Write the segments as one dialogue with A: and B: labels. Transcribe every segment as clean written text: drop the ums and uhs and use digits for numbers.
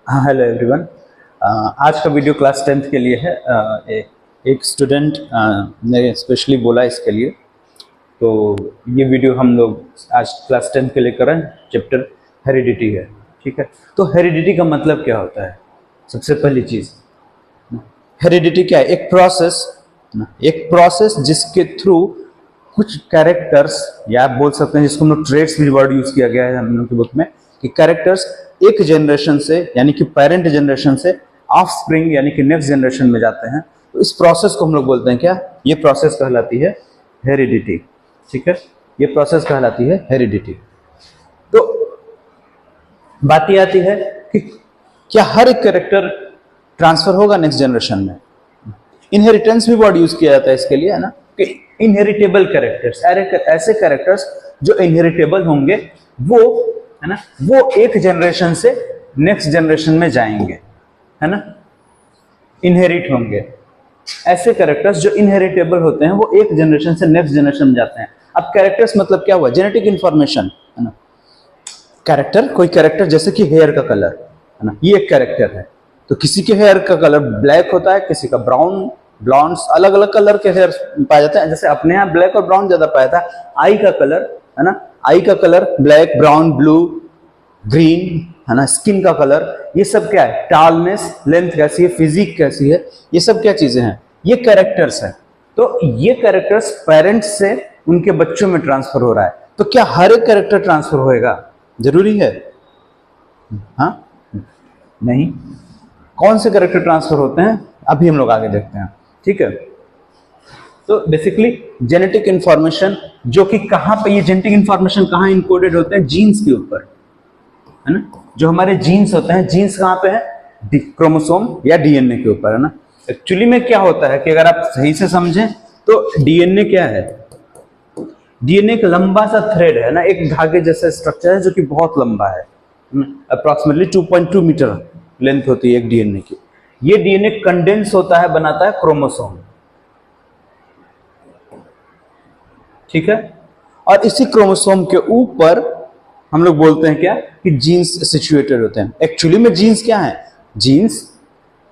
A: हाँ, hello everyone. आज का वीडियो क्लास 10th के लिए है। एक स्टूडेंट ने स्पेशली बोला इसके लिए, तो ये वीडियो हम लोग आज क्लास 10th के लिए कर रहे हैं। चैप्टर हेरिडिटी है, ठीक है। तो हेरिडिटी का मतलब क्या होता है? सबसे पहली चीज़, हेरिडिटी क्या है? एक प्रोसेस जिसके थ्रू कुछ कैरेक्टर्स, या आप बोल सकते हैं जिसको हम लोग ट्रेड्स भी वर्ड यूज किया गया है हम लोग की बुक में, कि कैरेक्टर्स एक जनरेशन से यानी कि पेरेंट जनरेशन से ऑफस्प्रिंग यानी कि नेक्स्ट जनरेशन में जाते हैं। तो इस प्रोसेस को हम लोग बोलते हैं क्या? ये प्रोसेस कहलाती है हेरिडिटी, ठीक है। ये प्रोसेस कहलाती है हेरिडिटी। तो बात यह आती है कि क्या हर एक कैरेक्टर ट्रांसफर होगा नेक्स्ट जनरेशन में? इनहेरिटेंस भी वर्ड यूज किया जाता है इसके लिए, है ना, कि इनहेरिटेबल कैरेक्टर्स, ऐसे कैरेक्टर्स जो इनहेरिटेबल होंगे, वो है ना, वो एक जनरेशन से नेक्स्ट जनरेशन में जाएंगे, है ना, इनहेरिट होंगे। ऐसे कैरेक्टर्स जो इनहेरिटेबल होते हैं वो एक जनरेशन से नेक्स्ट जनरेशन में जाते हैं। अब कैरेक्टर्स मतलब क्या हुआ? जेनेटिक इंफॉर्मेशन, है ना। कैरेक्टर, कोई कैरेक्टर जैसे कि हेयर का कलर, है ना, ये एक कैरेक्टर है। तो किसी के हेयर का कलर ब्लैक होता है, किसी का ब्राउन, ब्लॉन्ड्स, अलग अलग कलर के हेयर पाए जाते हैं। जैसे अपने यहाँ ब्लैक और ब्राउन ज्यादा पाया था। आई का कलर, है ना, आई का colour black, brown, blue, green, है ना। स्किन का कलर, ये सब क्या है? टालनेस, लेंथ कैसी है, फिजिक कैसी है, ये सब क्या चीजें हैं? ये कैरेक्टर्स हैं। तो ये कैरेक्टर्स पेरेंट्स से उनके बच्चों में ट्रांसफर हो रहा है। तो क्या हर एक कैरेक्टर ट्रांसफर होएगा? जरूरी है? हाँ, नहीं। कौन से कैरेक्टर ट्रांसफर होते हैं अभी हम लोग आगे देखते हैं, ठीक है। तो बेसिकली जेनेटिक इंफॉर्मेशन, जो कि कहां पे, ये जेनेटिक इंफॉर्मेशन कहां इनकोडेड होते हैं? जीन्स के ऊपर, है ना। जो हमारे जीन्स होते हैं, जीन्स कहां पे है? क्रोमोसोम या डीएनए के ऊपर, है ना। एक्चुअली में क्या होता है कि अगर आप सही से समझें तो डीएनए क्या है? डीएनए एक लंबा सा थ्रेड है ना, एक धागे जैसा स्ट्रक्चर है जो कि बहुत लंबा है। अप्रोक्सीमेटली 2.2 मीटर लेंथ होती है एक डीएनए की। ये डीएनए कंडेंस होता है, बनाता है क्रोमोसोम, ठीक है। और इसी क्रोमोसोम के ऊपर हम लोग बोलते हैं क्या? कि जीन्स सिचुएटेड होते हैं। एक्चुअली में जीन्स क्या है? जीन्स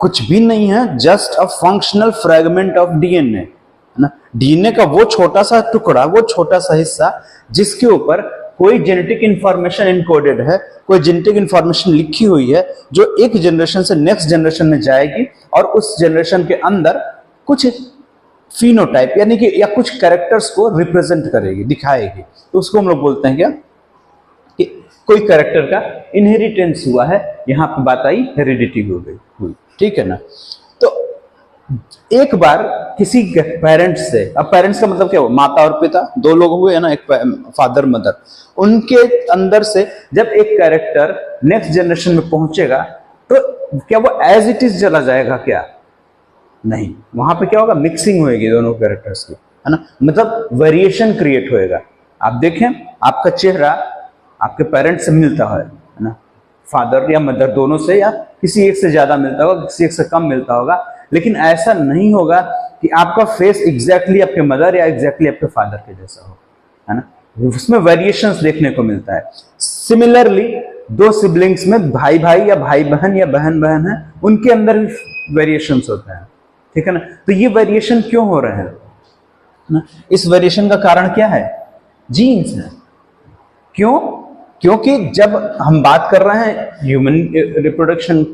A: कुछ भी नहीं है, just a functional fragment of DNA, है ना। डीएनए का वो छोटा सा टुकड़ा, वो छोटा सा हिस्सा जिसके ऊपर कोई जेनेटिक इंफॉर्मेशन इनकोडेड है, कोई जेनेटिक इंफॉर्मेशन लिखी हुई है, जो एक जनरेशन से नेक्स्ट जनरेशन में जाएगी और उस जनरेशन के अंदर कुछ फिनोटाइप यानी कि या कुछ कैरेक्टर्स को रिप्रेजेंट करेगी, दिखाएगी। तो उसको हम लोग बोलते हैं क्या? कि कोई कैरेक्टर का इनहेरिटेंस हुआ है। यहां पर बात आई हेरिडिटी हो गई हुई, ठीक है ना। तो एक बार किसी पेरेंट्स से, अब पेरेंट्स का मतलब क्या हुआ? माता और पिता, दो लोग हुए, है ना, एक फादर मदर। उनके अंदर से जब एक कैरेक्टर नेक्स्ट जनरेशन में पहुंचेगा तो क्या वो एज इट इज चला जाएगा? क्या नहीं, वहां पे क्या होगा? मिक्सिंग होएगी दोनों कैरेक्टर्स की, है ना। मतलब वेरिएशन क्रिएट होएगा। आप देखें, आपका चेहरा आपके पेरेंट्स से मिलता है ना, फादर या मदर दोनों से, या किसी एक से ज्यादा मिलता होगा, किसी एक से कम मिलता होगा। लेकिन ऐसा नहीं होगा कि आपका फेस एग्जैक्टली आपके मदर या एग्जैक्टली आपके फादर के जैसा हो, है ना। उसमें वेरिएशंस देखने को मिलता है। सिमिलरली दो सिबलिंग्स में, भाई भाई या भाई बहन या बहन बहन है, उनके अंदर भी वेरिएशंस होते हैं, ठीक है ना। तो ये वेरिएशन क्यों हो रहे हैं ना? इस वेरिएशन का कारण क्या है? जीन्स है। क्यों? क्योंकि जब हम बात कर रहे हैं ह्यूमन रिप्रोडक्शन,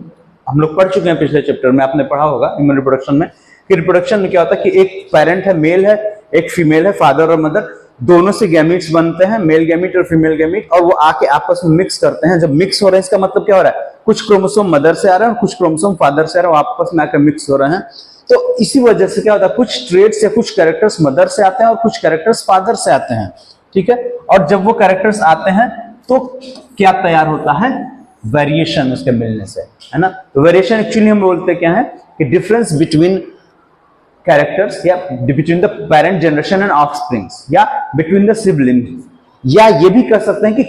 A: हम लोग पढ़ चुके हैं पिछले चैप्टर में, आपने पढ़ा होगा ह्यूमन रिप्रोडक्शन में, कि रिप्रोडक्शन में क्या होता है कि एक पेरेंट है, मेल है, एक फीमेल है, फादर और मदर, दोनों से गैमीट्स बनते हैं, मेल गैमीट और फीमेल गैमीट, और वो आके आपस में मिक्स करते हैं। जब मिक्स हो रहे हैं, इसका मतलब क्या हो रहा है? कुछ क्रोमोसोम मदर से आ रहे हैं और कुछ क्रोमोसोम फादर से आ रहे हैं, आपस में आकर मिक्स हो रहे हैं। तो इसी वजह से क्या होता है? कुछ ट्रेड्स या कुछ कैरेक्टर्स मदर से आते हैं और कुछ कैरेक्टर्स फादर से आते हैं, ठीक है। और जब वो कैरेक्टर्स आते हैं तो क्या तैयार होता है? वेरिएशन उसके मिलने से, है ना। तो वेरिएशन एक्चुअली हम बोलते क्या है? कि डिफरेंस बिटवीन कैरेक्टर्स, या between the parent generation and offsprings, या बिटवीन द सिबलिंग्स, या ये भी कह सकते हैं कि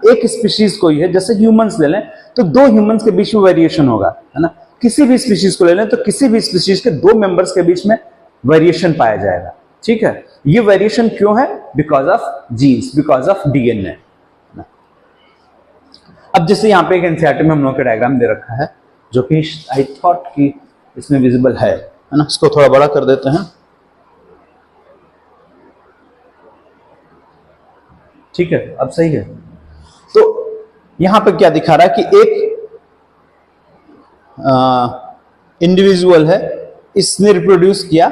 A: एक स्पीशीज कोई है, जैसे ह्यूमंस ले लें तो दो ह्यूमंस के बीच में वेरिएशन होगा, है ना। किसी भी स्पीशीज को ले लें तो किसी भी स्पीशीज के दो मेंबर्स के बीच में वेरिएशन पाया जाएगा, ठीक है। ये वेरिएशन क्यों है? Because of genes, because of DNA. अब जैसे यहाँ पे एक एनसीईआरटी में हम लोग का डायग्राम दे रखा है, जो कि आई थॉट कि इसमें विजिबल है ना, इसको थोड़ा बड़ा कर देते हैं। ठीक है, अब सही है। तो यहां पे क्या दिखा रहा है कि एक इंडिविजुअल है, इसने रिप्रोड्यूस किया,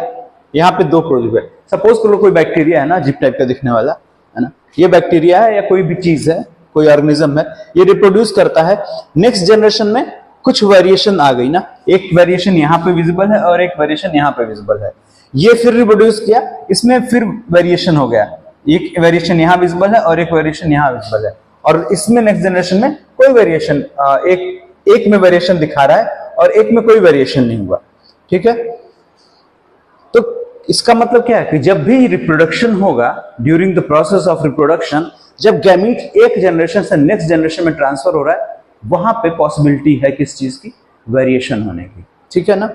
A: यहां पे दो प्रोड्यूस है। सपोज करो कोई बैक्टीरिया है ना, अजीब टाइप का दिखने वाला है ना, ये बैक्टीरिया है या कोई भी चीज है, कोई ऑर्गेनिज्म है, ये रिप्रोड्यूस करता है। नेक्स्ट जनरेशन में कुछ वेरिएशन आ गई ना, एक वेरिएशन यहां पे विजिबल है और एक वेरिएशन यहां पे विजिबल है। ये फिर रिप्रोड्यूस किया, इसमें फिर वेरिएशन हो गया, एक वेरिएशन यहां विजिबल है और एक वेरिएशन यहां विजिबल है, और इसमें नेक्स्ट जनरेशन में कोई वेरिएशन, एक में वेरिएशन दिखा रहा है और एक में कोई वेरिएशन नहीं हुआ। ठीक है, तो इसका मतलब क्या है कि जब भी रिप्रोडक्शन होगा, during the process of reproduction, जब गैमीट एक जनरेशन से नेक्स्ट जनरेशन में ट्रांसफर हो रहा है, वहां पे पॉसिबिलिटी है किस चीज की, वेरिएशन होने की। ठीक है ना।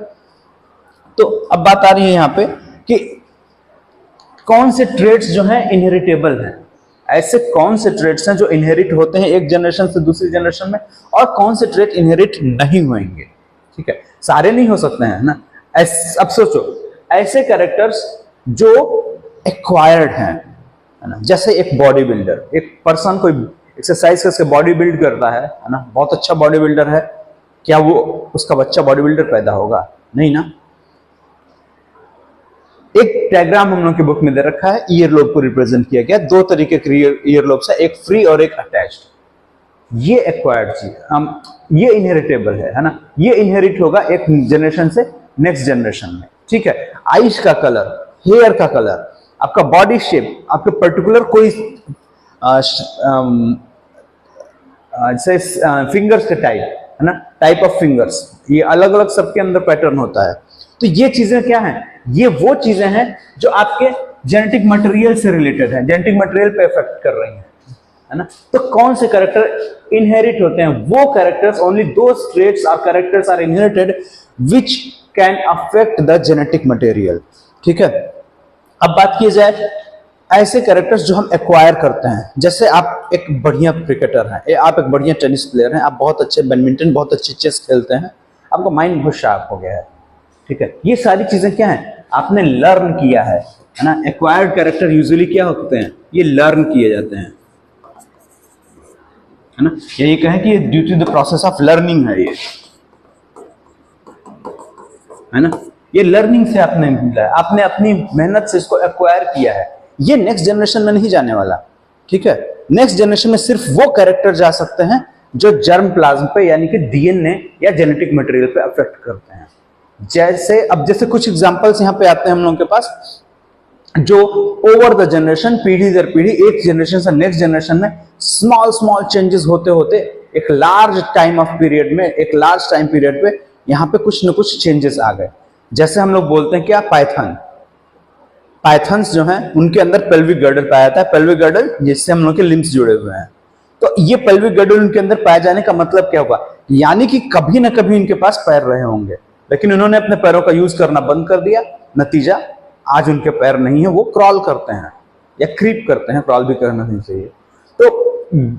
A: तो अब बात आ रही है यहां पे कि कौन से ट्रेड्स जो हैं इनहेरिटेबल हैं, ऐसे कौन से ट्रेड्स हैं जो इनहेरिट होते हैं एक जनरेशन से दूसरी जनरेशन में, और कौन से ट्रेड इनहेरिट नहीं होंगे। ठीक है, सारे नहीं हो सकते हैं ना। अब सोचो ऐसे कैरेक्टर्स जो एक्वायर्ड हैं, है ना, जैसे एक बॉडी बिल्डर, एक पर्सन कोई एक्सरसाइज करके बॉडी बिल्ड करता है ना, बहुत अच्छा बॉडी बिल्डर है, क्या वो उसका बच्चा बॉडी बिल्डर पैदा होगा? नहीं ना। एक डायग्राम हम लोग की बुक में दे रखा है, ईयर लोब को रिप्रेजेंट किया गया, दो तरीके के ईयर लोब्स है, एक फ्री और एक अटैच्ड। ये एक्वायर्ड चीज, ये इनहेरिटेबल है ना, ये इनहेरिट होगा एक जनरेशन से नेक्स्ट जनरेशन में। ठीक है, आईज का कलर, हेयर का कलर, आपका बॉडी शेप, आपके पर्टिकुलर कोई जैसे फिंगर्स का टाइप है ना, टाइप ऑफ फिंगर्स, ये अलग अलग सबके अंदर पैटर्न होता है। तो ये चीजें क्या हैं? ये वो चीजें हैं जो आपके जेनेटिक मटेरियल से रिलेटेड है, जेनेटिक मटेरियल पे इफेक्ट कर रही है ना। तो कौन से कैरेक्टर इनहेरिट होते हैं? वो कैरेक्टर्स, ओनली दोस ट्रेट्स और characters are inherited which can affect the genetic material. ठीक है, अब बात की जाए ऐसे कैरेक्टर्स जो हम एक्वायर करते हैं, जैसे आप एक बढ़िया क्रिकेटर हैं, आप एक बढ़िया टेनिस प्लेयर हैं, आप बहुत अच्छे बैडमिंटन, बहुत अच्छी चेस खेलते हैं, आपका माइंड बहुत शार्प हो गया है। ठीक है, ये सारी चीजें क्या है? आपने लर्न किया है ना। एक्वायर्ड कैरेक्टर यूजुअली क्या होते हैं? ये लर्न किए जाते हैं, है ना। यही कहें कि ये due to the process of learning है, ये है ना, ये लर्निंग से आपने मिला है, आपने अपनी मेहनत से इसको एक्वायर किया है। ये नेक्स्ट जनरेशन में नहीं जाने वाला। ठीक है, नेक्स्ट जनरेशन में सिर्फ वो कैरेक्टर जा सकते हैं जो जर्म प्लाज्म पे, यानी कि डीएनए या जेनेटिक मटेरियल पे अफेक्ट करते हैं। जैसे कुछ एग्जांपल्स यहां पे आते हैं हम लोगों के पास, जो ओवर द जनरेशन, पीढ़ी दर पीढ़ी, एक जनरेशन से नेक्स्ट जनरेशन में स्मॉल स्मॉल चेंजेस होते होते एक लार्ज टाइम पीरियड पे यहां पे कुछ न कुछ चेंजेस आ गए। जैसे हम लोग बोलते हैं क्या, पाइथन्स जो हैं उनके अंदर पेल्विक गर्डल पाया जाता है, पेल्विक गर्डल जिससे हम लोग के लिम्स जुड़े हुए हैं। तो ये पेल्विक गर्डल उनके अंदर पाया जाने का मतलब क्या होगा? यानी कि कभी ना कभी उनके पास पैर रहे होंगे, लेकिन उन्होंने अपने पैरों का यूज करना बंद कर दिया, नतीजा आज उनके पैर नहीं है, वो क्रॉल करते हैं या क्रीप करते हैं, क्रॉल भी करना नहीं चाहिए। तो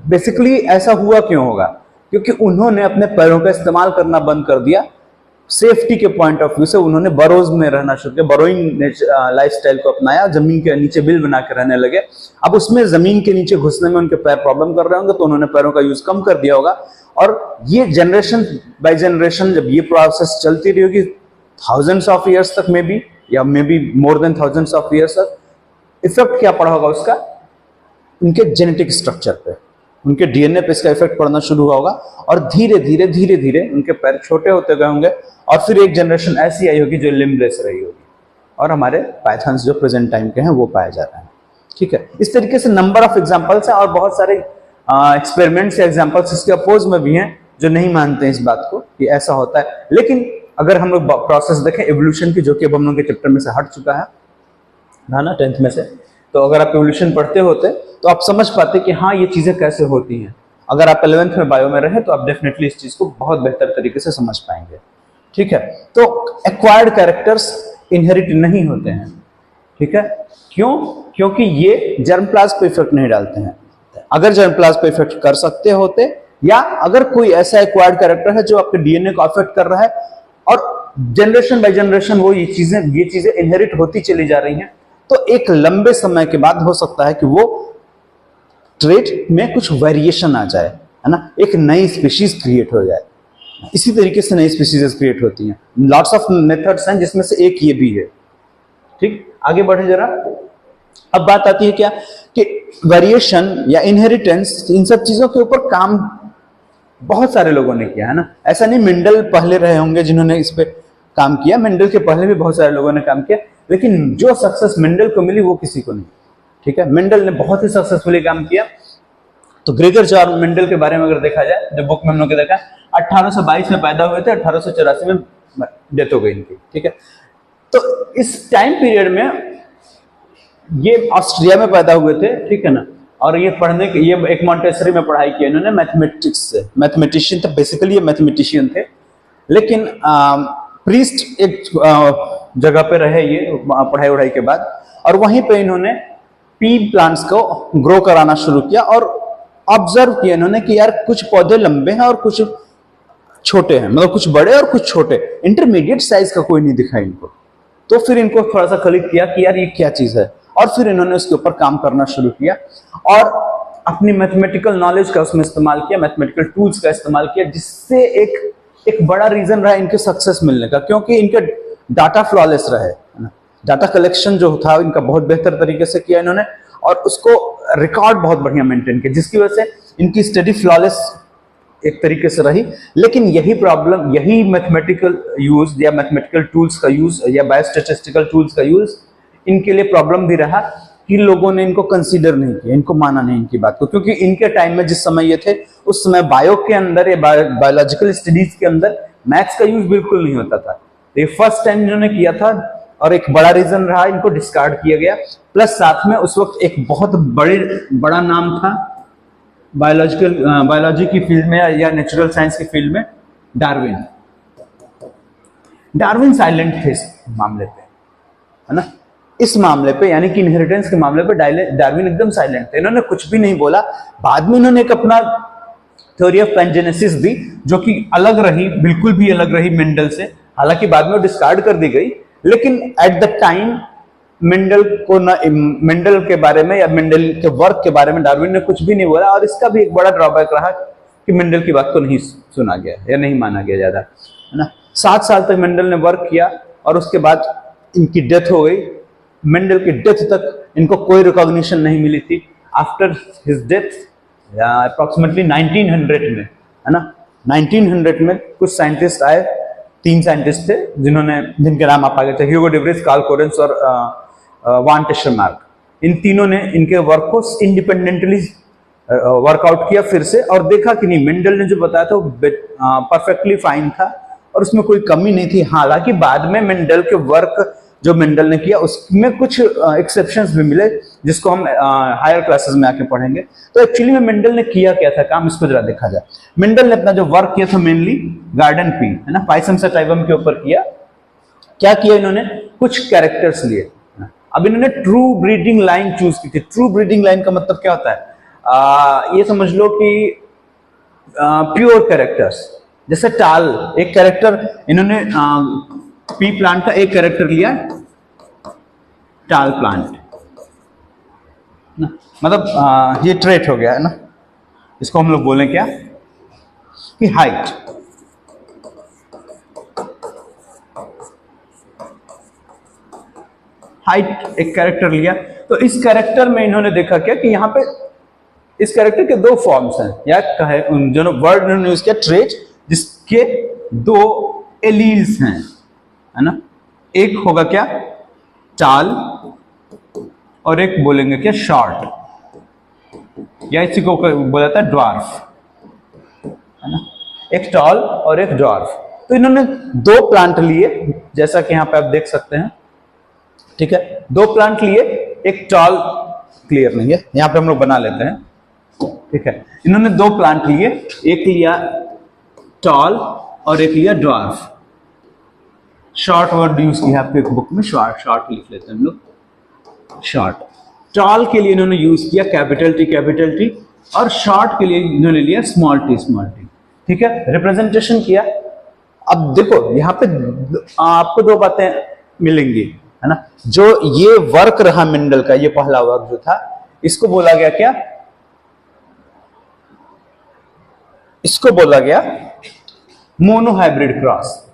A: बेसिकली ऐसा हुआ क्यों होगा? क्योंकि उन्होंने अपने पैरों का इस्तेमाल करना बंद कर दिया। सेफ्टी के पॉइंट ऑफ व्यू से उन्होंने बरोज में रहना शुरू किया, बरोइंग लाइफस्टाइल को अपनाया, जमीन के नीचे बिल बना के रहने लगे। अब उसमें जमीन के नीचे घुसने में उनके पैर प्रॉब्लम कर रहे होंगे, तो उन्होंने पैरों का यूज कम कर दिया होगा। और ये जनरेशन बाय जनरेशन जब ये प्रोसेस चलती रही होगी, थाउजेंड्स ऑफ ईयर्स तक मे बी, या may be more than thousands of years तक, इफेक्ट क्या पड़ा होगा उसका? उनके जेनेटिक स्ट्रक्चर पे, उनके डीएनए पे इसका इफेक्ट पड़ना शुरू हुआ होगा, और धीरे धीरे उनके पैर छोटे होते गए होंगे, और फिर एक जनरेशन ऐसी आई होगी जो लिम्बलेस रही होगी, और हमारे पाइथन्स जो प्रेजेंट टाइम के हैं वो पाए जा रहे हैं। ठीक है, इस तरीके से नंबर ऑफ एग्जांपल्स हैं, और बहुत सारे एक्सपेरिमेंट्स या एग्जांपल्स इसके अपोज में भी हैं जो नहीं मानते हैं इस बात को कि ऐसा होता है। लेकिन अगर हम लोग प्रोसेस देखें एवोल्यूशन की, जो कि अब हम लोग के चैप्टर में से हट चुका है ना 10th में से, तो अगर आप एवोल्यूशन पढ़ते होते तो आप समझ पाते कि हाँ ये चीजें कैसे होती हैं। अगर आप 11th में बायो में रहे तो आप डेफिनेटली इस चीज को बहुत बेहतर तरीके से समझ पाएंगे। ठीक है, तो एक्वायर्ड कैरेक्टर्स इनहेरिट नहीं होते हैं। ठीक है, क्यों? क्योंकि ये जर्म प्लाज्म पे इफेक्ट नहीं डालते हैं। अगर जर्म प्लाज्म पे इफेक्ट कर सकते होते या अगर कोई ऐसा एक्वायर्ड कैरेक्टर है जो आपके डीएनए को अफेक्ट कर रहा है और जनरेशन बाय जनरेशन वो ये चीजें इनहेरिट होती चली जा रही हैं, तो एक लंबे समय के बाद हो सकता है कि वो ट्रेट में कुछ वेरिएशन आ जाए, है ना, एक नई स्पीशीज क्रिएट हो जाए। इसी तरीके से नई स्पीशीज क्रिएट होती हैं। लॉट्स ऑफ मेथड्स हैं जिसमें से एक ये भी है। ठीक, आगे बढ़े जरा। अब बात आती है क्या कि वेरिएशन या इनहेरिटेंस, इन सब चीजों के ऊपर काम बहुत सारे लोगों ने किया, है ना। ऐसा नहीं मेंडल पहले रहे होंगे जिन्होंने इस पे काम किया, मेंडल के पहले भी बहुत सारे लोगों ने काम किया, लेकिन जो सक्सेस मेंडल को मिली वो किसी को नहीं। ठीक है, मेंडल ने बहुत ही सक्सेसफुली काम किया। तो ग्रेगर जॉर्ज मेंडल के बारे में अगर देखा जाए, जो बुक में हम लोग देखा, 1822 में पैदा हुए थे, 1884 में डेथ हो गई इनकी। ठीक है, तो इस टाइम पीरियड में ये ऑस्ट्रिया में पैदा हुए थे, ठीक है ना। और ये पढ़ने के, ये एक मॉन्टेसरी में पढ़ाई की इन्होंने मैथमेटिक्स से। मैथमेटिशियन थे बेसिकली, ये मैथमेटिशियन थे, लेकिन प्रीस्ट एक जगह पे रहे ये पढ़ाई वढ़ाई के बाद, और वहीं पे इन्होंने पी प्लांट्स को ग्रो कराना शुरू किया और ऑब्जर्व किया इन्होंने कि यार कुछ पौधे लंबे हैं और कुछ छोटे हैं, मतलब कुछ बड़े और कुछ छोटे, इंटरमीडिएट साइज का कोई नहीं दिखा इनको। तो फिर इनको थोड़ा सा क्लिक किया कि यार ये क्या चीज है, और फिर इन्होंने उसके ऊपर काम करना शुरू किया और अपनी मैथमेटिकल नॉलेज का उसमें इस्तेमाल किया, मैथमेटिकल टूल्स का इस्तेमाल किया, जिससे एक बड़ा रीजन रहा इनके सक्सेस मिलने का, क्योंकि इनके डाटा फ्लॉलेस रहे, डाटा कलेक्शन जो था इनका बहुत बेहतर तरीके से किया इन्होंने, और उसको रिकॉर्ड बहुत बढ़िया मेंटेन किया, जिसकी वजह से इनकी स्टडी फ्लॉलेस एक तरीके से रही। लेकिन यही प्रॉब्लम, यही मैथमेटिकल यूज या मैथमेटिकल टूल्स का यूज या बायोस्टैटिस्टिकल टूल्स का यूज इनके लिए प्रॉब्लम भी रहा कि लोगों ने इनको कंसीडर नहीं किया, इनको माना नहीं इनकी बात को, क्योंकि इनके टाइम में जिस समय ये थे उस समय बायो के अंदर या बायोलॉजिकल स्टडीज के अंदर मैथ्स का यूज बिल्कुल नहीं होता था। तो ये फर्स्ट टाइम इन्होंने किया था और एक बड़ा रीजन रहा इनको डिस्कार्ड किया गया। प्लस साथ में उस वक्त एक बहुत बड़ा नाम था बायोलॉजी की फील्ड में या नेचुरल साइंस की फील्ड में, डार्विन। डार्विन साइलेंट थे इस मामले पे, है ना, इस मामले पे, यानी कि इनहेरिटेंस के मामले पे डार्विन एकदम साइलेंट थे, इन्होंने कुछ भी नहीं बोला। बाद में इन्होंने एक अपना थ्योरी ऑफ पैनजेनेसिस दी, जो कि अलग रही, बिल्कुल भी अलग रही मेंडल से, हालांकि बाद में वो डिस्कार्ड कर दी गई, लेकिन एट द टाइम मेंडल को ना, मेंडल के बारे में या मेंडल के वर्क के बारे में डार्विन ने कुछ भी नहीं बोला, और इसका भी एक बड़ा ड्रॉबैक रहा कि मेंडल की बात को नहीं सुना गया या नहीं माना गया ज्यादा, है ना। 7 साल तक मेंडल ने वर्क किया और उसके बाद इनकी डेथ हो गई। मेंडल की डेथ तक इनको कोई रिकॉग्निशन नहीं मिली थी। आफ्टर हिज डेथ अप्रोक्सीमेटली 1900 में, है ना, 1900 में कुछ साइंटिस्ट आए, 3 साइंटिस्ट थे जिनके नाम आप आगे थे, ह्यूगो डे व्रिज, कार्ल कोरेंस और वान टेशरमार्क। इन तीनों ने इनके वर्क को इंडिपेंडेंटली वर्कआउट किया फिर से, और देखा कि नहीं, मेंडल ने जो बताया था वो परफेक्टली फाइन था और उसमें कोई कमी नहीं थी। हालांकि बाद में मेंडल के वर्क जो मेंडल ने किया उसमें कुछ एक्सेप्शंस भी मिले, जिसको हम हायर क्लासेस में आके पढ़ेंगे। तो एक्चुअली में मेंडल ने किया क्या था काम, इसको जरा देखा जाए। मेंडल ने अपना जो वर्क किया था मेनली गार्डन पी, है ना, पाइसम सटाइवम के ऊपर किया। क्या किया इन्होंने, कुछ कैरेक्टर्स लिए। अब इन्होंने ट्रू ब्रीडिंग लाइन चूज की थी। ट्रू ब्रीडिंग लाइन का मतलब क्या होता है, ये समझ लो कि प्योर कैरेक्टर्स, जैसे टाल, एक कैरेक्टर इन्होंने पी प्लांट का एक कैरेक्टर लिया, टाल प्लांट ना, मतलब ये ट्रेट हो गया, है ना। इसको हम लोग बोलें क्या कि हाइट। हाइट एक कैरेक्टर लिया, तो इस कैरेक्टर में इन्होंने देखा क्या कि यहाँ पे इस कैरेक्टर के 2 फॉर्म्स हैं, या कहे जो वर्ड इन्होंने यूज किया ट्रेट, जिसके 2 एलील्स हैं, है ना। एक होगा क्या टाल और एक बोलेंगे क्या शॉर्ट, या इसी को बोला जाता है ड्वार्फ, है ना, एक टॉल और एक ड्वार्फ। तो इन्होंने 2 प्लांट लिए, जैसा कि यहां पे आप देख सकते हैं, ठीक है, 2 प्लांट लिए, एक टॉल, क्लियर नहीं है, यहां पे हम लोग बना लेते हैं, ठीक है। इन्होंने 2 प्लांट लिए, एक लिया टॉल और एक लिया ड्वार्फ। शॉर्ट वर्ड यूज किया आपके बुक में, शॉर्ट लिख लेते हैं हम लोग, शॉर्ट। टॉल के लिए इन्होंने यूज किया कैपिटल टी, और शॉर्ट के लिए इन्होंने लिया स्मॉल टी, ठीक है, रिप्रेजेंटेशन किया। अब देखो यहां पे आपको दो बातें मिलेंगी, है ना। जो ये वर्क रहा मेंडल का, ये पहला वर्क जो था, इसको बोला गया क्या, इसको बोला गया मोनोहाइब्रिड क्रॉस।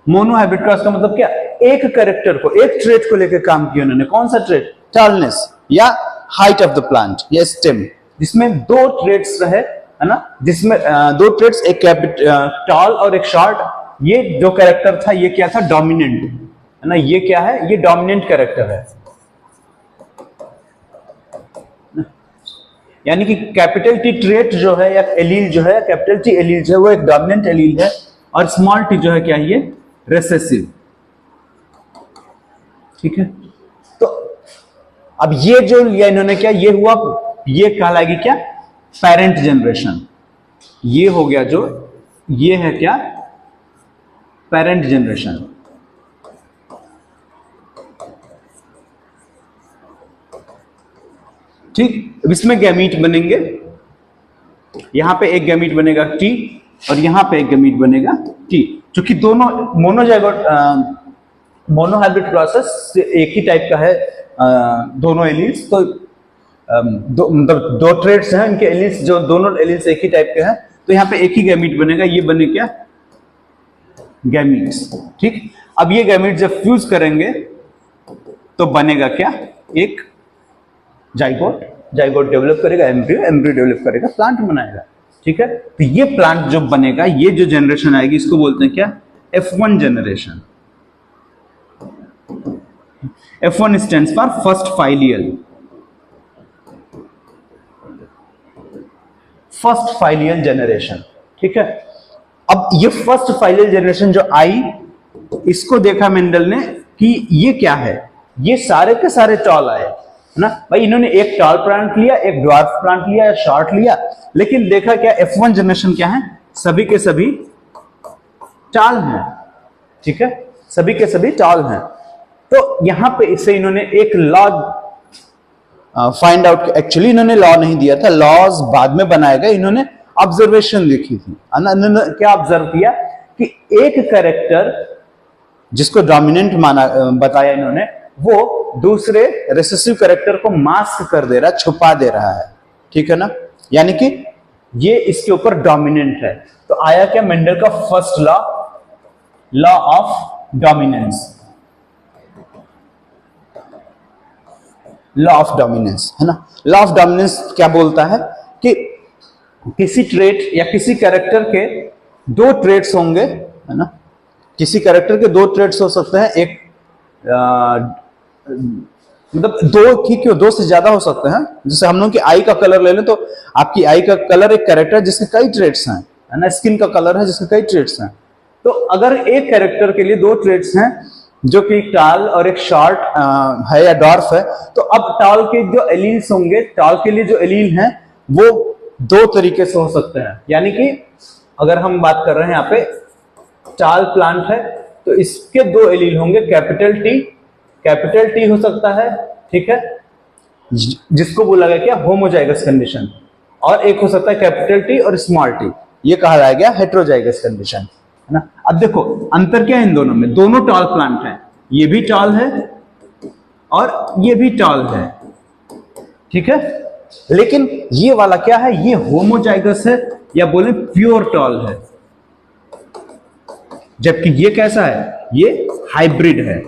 A: मोनोहाइब्रिड क्रॉस का मतलब क्या, एक कैरेक्टर को, एक ट्रेट को लेकर काम किया उन्होंने। कौन सा ट्रेट, टॉलनेस या हाइट ऑफ द प्लांट या स्टेम, जिसमें दो ट्रेट्स रहे, है ना, जिसमें दो ट्रेट्स, एक टॉल और एक शॉर्ट। ये जो कैरेक्टर था ये क्या था, डोमिनेंट, है ना। ये क्या है, ये डोमिनेंट कैरेक्टर है, यानी कि कैपिटल टी ट्रेट जो है या एलील जो है, कैपिटल टी एलील जो है वो एक डोमिनेंट एलील है, और स्मॉल टी जो है क्या, ये रिसेसिव, ठीक है। तो अब ये जो लिया इन्होंने क्या, ये हुआ, ये कहलाएगी क्या, पेरेंट जनरेशन। ये हो गया जो, ये है क्या, पेरेंट जनरेशन। ठीक, अब इसमें गैमीट बनेंगे, यहां पे एक गैमीट बनेगा टी और यहां पे एक गैमीट बनेगा टी, क्योंकि दोनों मोनोहाइब्रिड प्रोसेस एक ही टाइप का है, दोनों एलील्स, तो मतलब दो ट्रेड्स हैं इनके एलील्स, जो दोनों एलील्स एक ही टाइप के हैं, तो यहां पे एक ही गैमीट बनेगा, ये बने क्या, गैमीट्स, ठीक। अब ये गैमीट जब फ्यूज करेंगे तो बनेगा क्या, एक जाइगोट, जाइगोट डेवलप करेगा एम्ब्रियो, एम्ब्रियो डेवलप करेगा प्लांट बनाएगा, ठीक है। तो ये प्लांट जो बनेगा, ये जो जनरेशन आएगी, इसको बोलते हैं क्या, F1 generation. F1 stands for first filial, first filial generation, ठीक है। अब ये फर्स्ट फाइलियल जनरेशन जो आई, इसको देखा मेंडल ने कि ये क्या है, ये सारे के सारे टॉल आए, है ना भाई। इन्होंने एक टॉल प्लांट लिया, एक ड्वार्फ प्लांट लिया या शॉर्ट लिया, लेकिन देखा क्या, F1 जनरेशन क्या है, सभी के सभी टॉल हैं, ठीक है, सभी के सभी टॉल हैं। तो यहां पे इसे इन्होंने एक लॉ फाइंड आउट, एक्चुअली इन्होंने लॉ नहीं दिया था, लॉज बाद में बनाया गया, इन्होंने ऑब्जर्वेशन देखी थी। इन्होंने क्या ऑब्जर्व किया कि एक कैरेक्टर जिसको डोमिनेंट माना बताया इन्होंने, वो दूसरे रिसेसिव कैरेक्टर को मास्क कर दे रहा है, छुपा दे रहा है, ठीक है ना, यानी कि ये इसके ऊपर डोमिनेंट है। तो आया क्या, मेंडल का first law, law of dominance, law of dominance, है ना। लॉ ऑफ डोमिनेंस क्या बोलता है कि किसी ट्रेट या किसी कैरेक्टर के दो ट्रेट्स होंगे, है ना, किसी कैरेक्टर के दो ट्रेट्स हो सकते हैं, एक मतलब दो, ठीक है, दो से ज्यादा हो सकते हैं। जैसे हम लोग की आई का कलर ले लें, तो आपकी आई का कलर एक कैरेक्टर जिसके कई ट्रेट्स हैं, है ना, स्किन का कलर है जिसके कई ट्रेट्स हैं। तो अगर एक कैरेक्टर के लिए दो ट्रेट्स हैं, जो कि टॉल और एक शॉर्ट है या डॉर्फ है, तो अब टॉल के जो एलील्स होंगे, टॉल के लिए जो एलील हैं वो दो तरीके से हो सकते हैं। यानी कि अगर हम बात कर रहे हैं यहाँ पे टॉल प्लांट है, तो इसके दो एलील होंगे, कैपिटल टी हो सकता है, ठीक है, जिसको बोला गया क्या, होमोजाइगस कंडीशन, और एक हो सकता है कैपिटल टी और स्मॉल टी, ये कहा गया हेटेरोजाइगस कंडीशन, है ना। अब देखो अंतर क्या है इन दोनों में, दोनों टॉल प्लांट हैं, ये भी टॉल है और ये भी टॉल है, ठीक है, लेकिन ये वाला क्या है, ये होमोजाइगस है या बोले प्योर टॉल है, जबकि ये कैसा है, ये हाइब्रिड है,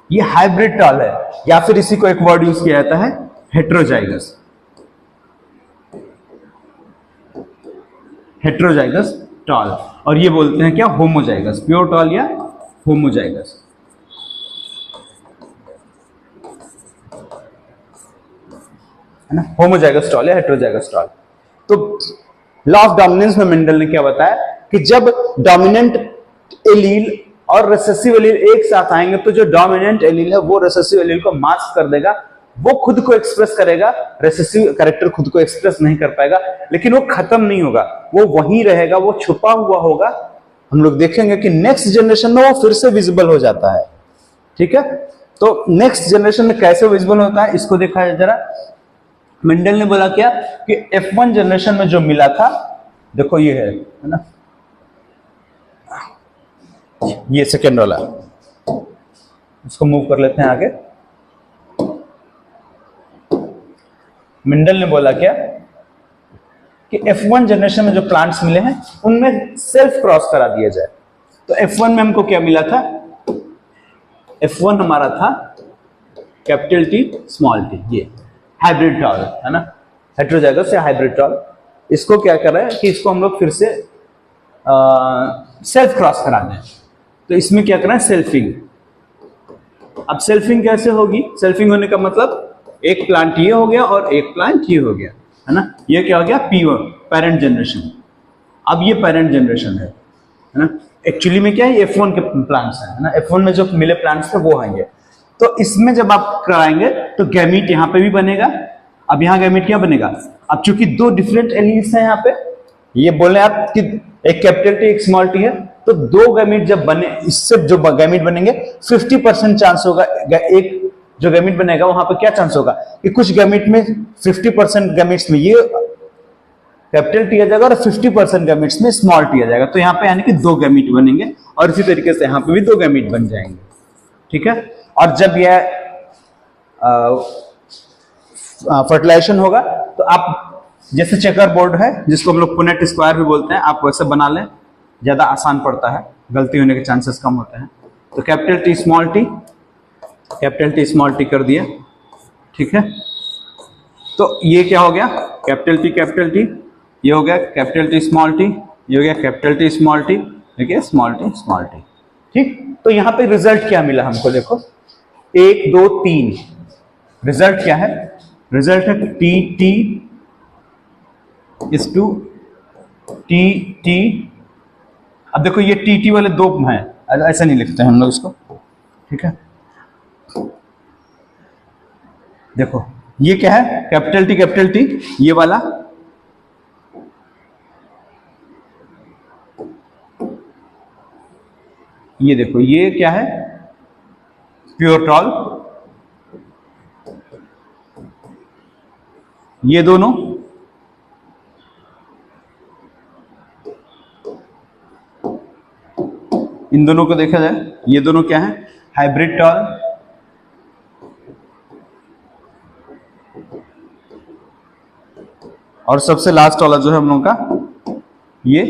A: ये हाइब्रिड टॉल है, या फिर इसी को एक वर्ड यूज किया जाता है, हेटेरोजाइगस, हेटेरोजाइगस टॉल, और ये बोलते हैं क्या, होमोजाइगस, प्योर टॉल या होमोजाइगस, है ना, होमोजाइगस टॉल या हेटेरोजाइगस टॉल। तो लॉ ऑफ डोमिनेंस में मेंडल ने क्या बताया कि जब डोमिनेंट एलील और रिसेसिव एलील एक साथ आएंगे, तो जो डोमिनेंट एलील है वो रिसेसिव एलील को मास्क कर देगा, वो खुद को एक्सप्रेस करेगा, रिसेसिव कैरेक्टर खुद को एक्सप्रेस नहीं कर पाएगा, लेकिन वो खत्म नहीं होगा, वो वहीं रहेगा, वो छुपा हुआ होगा, हम लोग देखेंगे कि नेक्स्ट जनरेशन में वो फिर से विजिबल हो जाता है। ठीक है, तो नेक्स्ट जनरेशन में कैसे विजिबल होता है इसको देखा जाए जरा। मेंडल ने बोला क्या कि F1 जनरेशन में जो मिला था, देखो ये है ना, ये सेकेंड वाला, इसको मूव कर लेते हैं आगे। मेंडल ने बोला क्या कि F1 जनरेशन में जो प्लांट्स मिले हैं उनमें सेल्फ क्रॉस करा दिया जाए। तो F1 में हमको क्या मिला था, F1 हमारा था कैपिटल टी स्मॉल टी, ये हाइब्रिड टॉल है ना, हेटेरोजाइगस या हाइब्रिड टॉल। इसको क्या कर रहे हैं कि इसको हम लोग फिर से सेल्फ क्रॉस करा दें। तो इसमें क्या करना है, सेल्फिंग। अब सेल्फिंग कैसे होगी, सेल्फिंग होने का मतलब एक प्लांट ये हो गया और एक प्लांट ये हो गया, है ना। ये क्या हो गया, P1 पेरेंट जनरेशन। अब ये पेरेंट जनरेशन है ना। एक्चुअली में क्या है, F1 के प्लांट्स है ना, F1 में जो मिले प्लांट्स थे वो हैं ये। तो इसमें जब आप कराएंगे तो गैमीट यहाँ पे भी बनेगा। अब यहाँ गैमीट क्या बनेगा, अब चूंकि दो डिफरेंट एलील्स हैं यहाँ पे, ये बोले आप कि एक कैपिटल टी एक स्मॉल टी है, तो दो गैमीट जब बने, इससे जो गैमीट बनेंगे 50% चांस होगा, एक जो गैमीट बनेगा वहां पे क्या चांस होगा कि कुछ गैमीट में 50% गैमीट्स में ये कैपिटल टी आ जाएगा और 50% गैमीट्स में स्मॉल टी आ जाएगा। तो यहाँ पे यानी कि दो गैमीट बनेंगे और इसी तरीके से यहाँ पे भी दो गैमीट बन जाएंगे। ठीक है, और जब यह फर्टिलाइजेशन होगा तो आप जैसे चेकर बोर्ड है जिसको हम लोग पुनेट स्क्वायर भी बोलते हैं, आप वैसे बना लें, ज्यादा आसान पड़ता है, गलती होने के चांसेस कम होते हैं। तो capital T small T, capital T small T कर दिया। ठीक है, तो ये क्या हो गया, कैपिटल टी, ये हो गया कैपिटल टी स्मॉल टी, ये हो गया कैपिटल टी स्मॉल टी, देखिए स्मॉल टी। ठीक, तो यहाँ पे रिजल्ट क्या मिला हमको, देखो 1 2 3, रिजल्ट क्या है, रिजल्ट है टी इज टू टी। अब देखो ये टी वाले दो हैं, ऐसा नहीं लिखते हैं हम लोग इसको। ठीक है, देखो ये क्या है, कैपिटल टी ये वाला, ये देखो ये क्या है, प्योर टॉल, ये दोनों इन दोनों को देखा जाए, ये दोनों क्या है, हाइब्रिड टॉल, और सबसे लास्ट वाला जो है हम लोगों का ये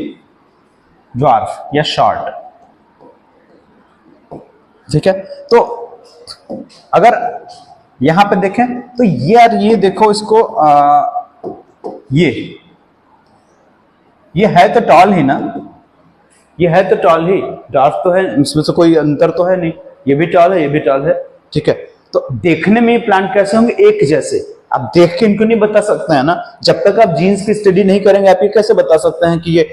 A: ड्वार्फ या शॉर्ट। ठीक है, तो अगर यहां पे देखें तो यार ये देखो इसको ये है तो टॉल ही ना, ये है तो टॉल ही, ड्वार्फ तो है, इसमें से कोई अंतर तो है नहीं, ये भी टॉल है, ये भी टॉल है। ठीक है, तो देखने में ये प्लांट कैसे होंगे, एक जैसे। आप देख के इनको नहीं बता सकते हैं ना, जब तक आप जीन्स की स्टडी नहीं करेंगे आप ये कैसे बता सकते हैं कि ये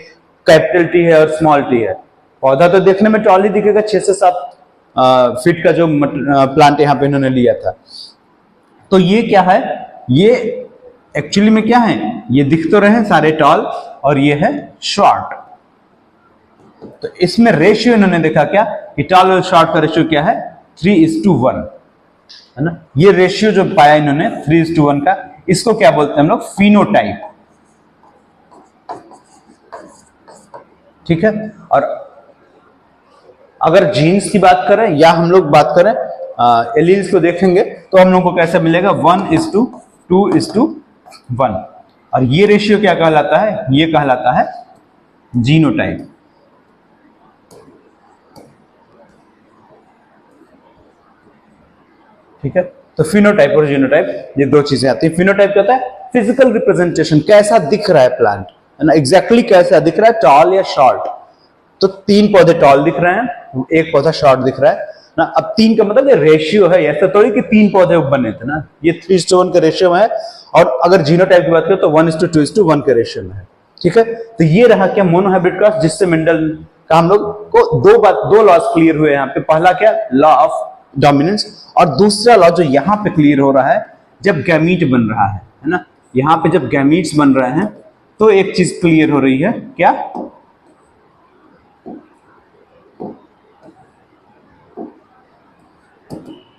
A: कैपिटल टी है और स्मॉल टी है। पौधा तो देखने में टॉल ही दिखेगा, 6 से 7 फीट का जो प्लांट यहाँ पे इन्होंने लिया था। तो ये क्या है, ये एक्चुअली में क्या है, ये दिख तो रहे हैं सारे टॉल और ये है शॉर्ट। तो इसमें रेशियो इन्होंने देखा क्या कि टॉल और शॉर्ट का रेशियो क्या है, 3:1 है ना। ये रेशियो जो पाया इन्होंने 3:1 का, इसको क्या बोलते हैं हम लोग, फिनोटाइप। ठीक है, और अगर जीन्स की बात करें या हम लोग बात करें एलील्स को देखेंगे तो हम लोग को कैसा मिलेगा, 1:2:1। और ये रेशियो क्या कहलाता है, ये कहलाता है जीनोटाइप। ठीक है, तो फिनोटाइप और जीनोटाइप ये दो चीजें आती है। फिनोटाइप क्या होता है, फिजिकल रिप्रेजेंटेशन, कैसा दिख रहा है प्लांट, है ना, एग्जैक्टली कैसा दिख रहा है, टॉल या शॉर्ट। तो 3 पौधे टॉल दिख रहे हैं, 1 पौधा शॉर्ट दिख रहा है ना। अब 3 का मतलब ये रेशियो है, ऐसा थोड़ी कि 3 पौधे बने थे ना, ये 3:1 का रेशियो है। और अगर जीनोटाइप की बात करें तो 1:2:1 के रेशियो में है। ठीक है, तो ये रहा क्या, मोनोहाइब्रिड क्रॉस, जिससे मेंडल का हम लोग को दो लॉज क्लियर हुए यहाँ पे। पहला क्या, लॉ ऑफ डोमिनेंस, और दूसरा लॉ जो यहाँ पे क्लियर हो रहा है, जब गैमीट बन रहा है ना, यहाँ पे जब गैमीट्स बन रहे हैं तो एक चीज क्लियर हो रही है, क्या,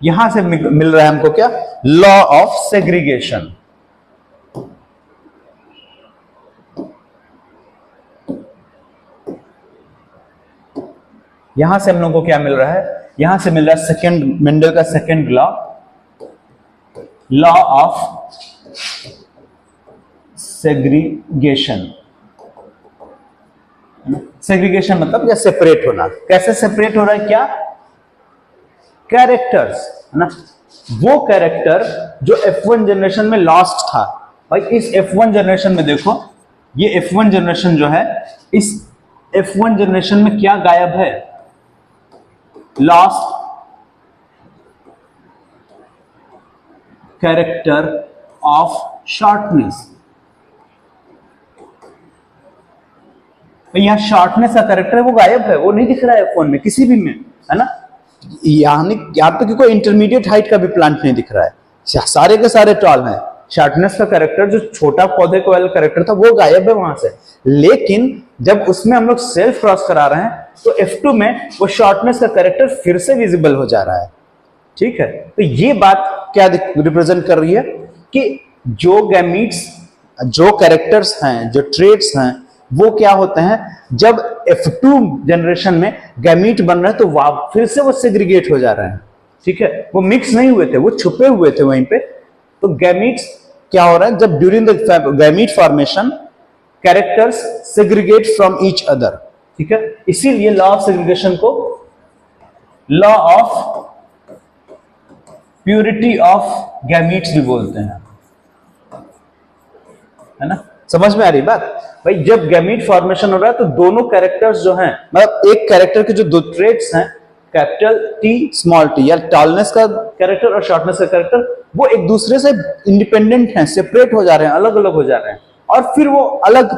A: यहां से मिल रहा है हमको क्या, लॉ ऑफ सेग्रीगेशन। यहां से हम लोगों को क्या मिल रहा है, यहां से मिल रहा है सेकंड, मेंडल का second law, law of segregation. Segregation मतलब या सेपरेट होना। कैसे सेपरेट हो रहा है, क्या, कैरेक्टर्स, है ना, वो कैरेक्टर जो F1 जनरेशन में लॉस्ट था। भाई इस F1 जनरेशन में देखो, ये F1 जनरेशन जो है, इस F1 जनरेशन में क्या गायब है, लॉस्ट कैरेक्टर ऑफ शॉर्टनेस। यहां शॉर्टनेस का कैरेक्टर है, वो गायब है, वो नहीं दिख रहा है F1 में किसी भी में, है ना। यहां तक कि कोई इंटरमीडिएट हाइट का भी प्लांट नहीं दिख रहा है, सारे के सारे टॉल हैं। शॉर्टनेस का कैरेक्टर जो छोटा पौधे को वाला कैरेक्टर था वो गायब है वहां से। लेकिन जब उसमें हम लोग सेल्फ क्रॉस करा रहे हैं तो F2 में वो शॉर्टनेस का कैरेक्टर फिर से विजिबल हो जा रहा है। ठीक है, तो ये बात क्या रिप्रेजेंट कर रही है कि जो गैमीट्स, जो कैरेक्टर्स हैं, जो ट्रेट्स हैं, वो क्या होते हैं, जब F2 जनरेशन में गैमीट बन रहे हैं तो फिर से वो सेग्रीगेट हो जा रहे हैं। ठीक है, वो मिक्स नहीं हुए थे, वो छुपे हुए थे वहीं पे। तो गैमीट्स क्या हो रहा है, जब during the gamete formation characters segregate from each other. ठीक है, इसीलिए लॉ ऑफ सेग्रीगेशन को law of purity of gametes भी बोलते हैं, है ना। समझ में आ रही बात। भाई जब गैमीट फॉर्मेशन हो रहा है तो दोनों कैरेक्टर्स जो हैं, मतलब एक कैरेक्टर के जो दो ट्रेट्स हैं, कैपिटल टी स्मॉल टी, या टॉलनेस का कैरेक्टर और शॉर्टनेस का कैरेक्टर, वो एक दूसरे से इंडिपेंडेंट हैं, सेपरेट हो जा रहे हैं, अलग अलग हो जा रहे हैं, और फिर वो अलग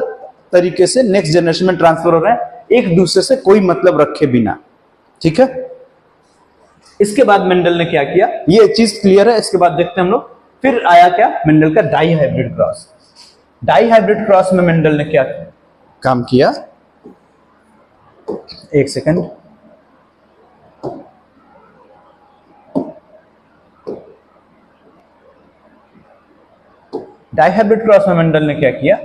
A: तरीके से नेक्स्ट जनरेशन में ट्रांसफर हो रहे हैं, एक दूसरे से कोई मतलब रखे बिना। ठीक है, इसके बाद मेंडल ने क्या किया, ये चीज क्लियर है। इसके बाद देखते हैं हम लोग, फिर आया क्या, मेंडल का dihybrid cross. Dihybrid cross में मेंडल ने क्या काम किया, एक सेकंड, डाई हाइब्रिड क्रॉस में मेंडल ने क्या किया,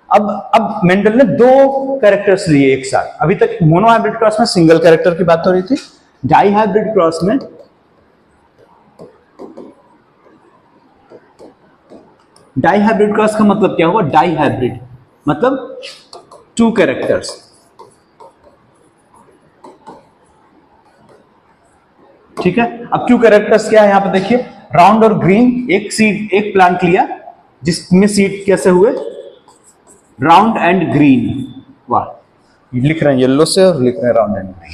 A: अब मेंडल ने दो कैरेक्टर्स लिए एक साथ। अभी तक मोनो हाइब्रिड क्रॉस में सिंगल कैरेक्टर की बात हो रही थी, डाई हाइब्रिड क्रॉस में डाई हाइब्रिड क्रॉस का मतलब क्या हुआ, डाई हाइब्रिड मतलब टू कैरेक्टर्स। ठीक है, अब टू कैरेक्टर्स क्या है, यहां पे देखिए, राउंड और ग्रीन, एक सीड, एक प्लांट लिया जिसमें सीड कैसे हुए, राउंड एंड ग्रीन। वाह, लिख रहे हैं येलो से और लिख रहे हैं राउंड एंड ग्रीन।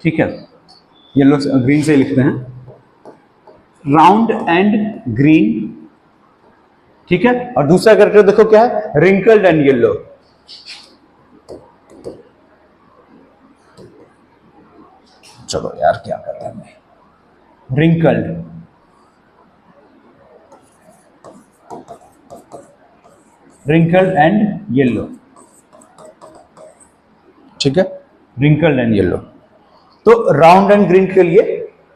A: ठीक है, येलो से ग्रीन से लिखते हैं, राउंड एंड ग्रीन। ठीक है, और दूसरा कैरेक्टर देखो क्या है, रिंकल्ड एंड येलो। चलो यार क्या कर रहा है, रिंकल्ड, रिंकल्ड एंड येलो। ठीक है, रिंकल्ड एंड येलो। तो राउंड एंड ग्रीन के लिए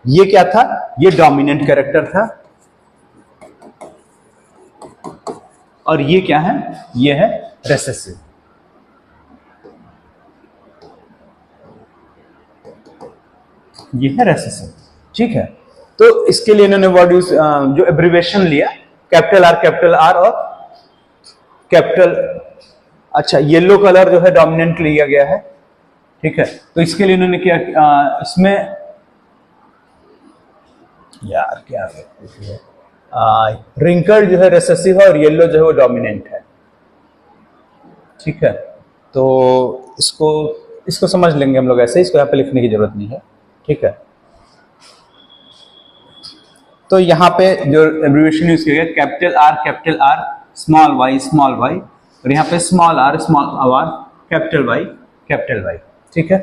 A: ये क्या था, ये डोमिनेंट कैरेक्टर था, और ये क्या है, ये है रेसेसिव। ये है रेसेसिव। ठीक है, तो इसके लिए इन्होंने वर्ड यूज, जो एब्रिवेशन लिया, कैपिटल आर और कैपिटल, अच्छा येलो कलर जो है डोमिनेंट लिया गया है। ठीक है, तो इसके लिए इन्होंने क्या, इसमें यार क्या है, रिंकल्ड जो है रेसेसिव है और येलो जो है वो डोमिनेंट है। ठीक है, तो इसको समझ लेंगे हम लोग ऐसे, इसको यहाँ पे लिखने की जरूरत नहीं है। ठीक है, तो यहाँ पे जो एब्रिविएशन यूज किया गया, कैपिटल आर स्मॉल वाई, और यहाँ पे स्मॉल आर कैपिटल वाई। ठीक है,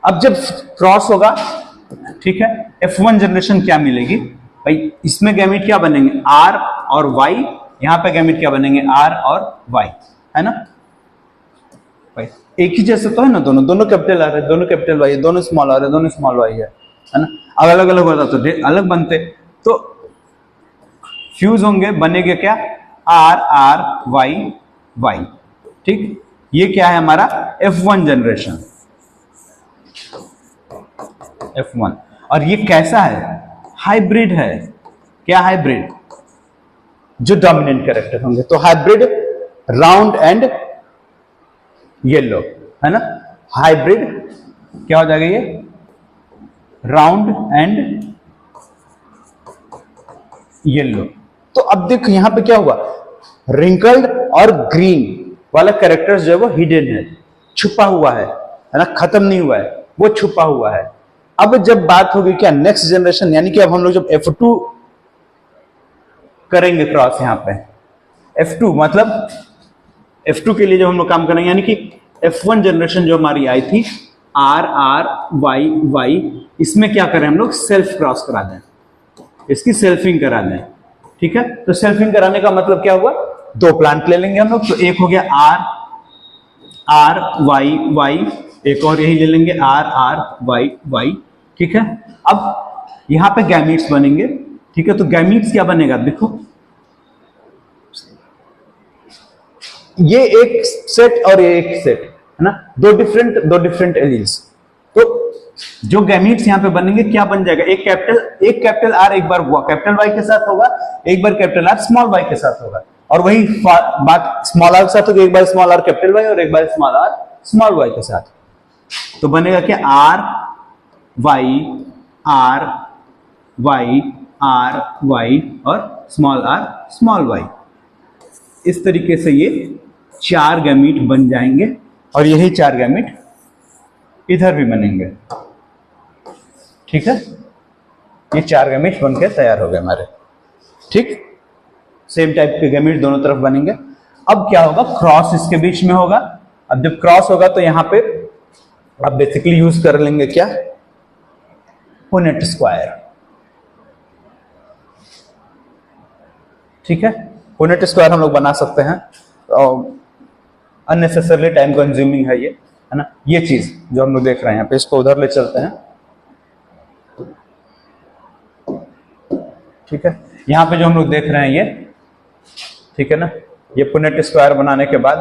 A: अब जब क्रॉस होगा, ठीक है, F1 जनरेशन क्या मिलेगी भाई, इसमें गैमेट क्या बनेंगे, R और Y, यहां पे गैमेट क्या बनेंगे, R और Y, है ना भाई, एक ही जैसे तो है ना, दोनों कैपिटल आर है, दोनों कैपिटल वाई है, दोनों स्मॉल आर है, दोनों स्मॉल वाई है। है ना। अब अलग अलग होता तो अलग बनते, तो फ्यूज होंगे, बनेगा क्या, आर आर वाई वाई। ठीक, ये क्या है हमारा F1 जनरेशन, F1। और ये कैसा है, हाइब्रिड है। क्या हाइब्रिड, जो डोमिनेंट कैरेक्टर होंगे, तो हाइब्रिड राउंड एंड येलो, है ना। हाइब्रिड क्या हो जाएगा, ये राउंड एंड येलो। तो अब देखो यहां पे क्या हुआ, रिंकल्ड और ग्रीन वाला कैरेक्टर्स जो है वो हिडन है, छुपा हुआ है ना, खत्म नहीं हुआ है, वो छुपा हुआ है। अब जब बात होगी क्या नेक्स्ट जनरेशन, यानी कि अब हम लोग जब F2 करेंगे क्रॉस, यहां पे F2 मतलब F2 के लिए जब हम लोग काम करेंगे, यानी कि F1 जनरेशन जो हमारी आई थी आर आर वाई वाई, इसमें क्या करें हम लोग, सेल्फ क्रॉस करा दें, इसकी सेल्फिंग करा दें। ठीक है, तो सेल्फिंग कराने का मतलब क्या हुआ, दो प्लांट ले लेंगे हम लोग, तो एक हो गया आर आर वाई वाई, एक और यही ले लेंगे आर आर वाई वाई। ठीक है, अब यहां पे गैमीट्स बनेंगे। ठीक है, तो गैमीट्स क्या बनेगा, देखो ये एक सेट और ये एक सेट, है ना, दो डिफरेंट एलील्स। तो जो गैमीट्स यहां पे बनेंगे क्या बन जाएगा, एक कैपिटल आर एक बार कैपिटल वाई के साथ होगा, एक बार कैपिटल आर स्मॉल वाई के साथ होगा, और वही बात स्मॉल आर के साथ होगी, एक बार स्मॉल आर कैपिटल वाई और एक बार स्मॉल आर स्मॉल वाई के साथ। तो बनेगा क्या, R Y R Y R Y और स्मॉल वाई। इस तरीके से ये चार गैमीट बन जाएंगे, और यही चार गैमीट इधर भी बनेंगे। ठीक है, ये चार गैमीट बनकर तैयार हो गए हमारे। ठीक, सेम टाइप के गैमीट दोनों तरफ बनेंगे। अब क्या होगा, क्रॉस इसके बीच में होगा। अब जब क्रॉस होगा तो यहां पे आप बेसिकली यूज कर लेंगे क्या, पुनेट स्क्वायर। ठीक है, पुनेट स्क्वायर हम लोग बना सकते हैं, अननेसेसरली टाइम कंज्यूमिंग है ये, है ना। ये चीज जो हम लोग देख रहे हैं यहाँ पे, इसको उधर ले चलते हैं। ठीक है, यहाँ पे जो हम लोग देख रहे हैं ये, ठीक है ना, ये पुनेट स्क्वायर बनाने के बाद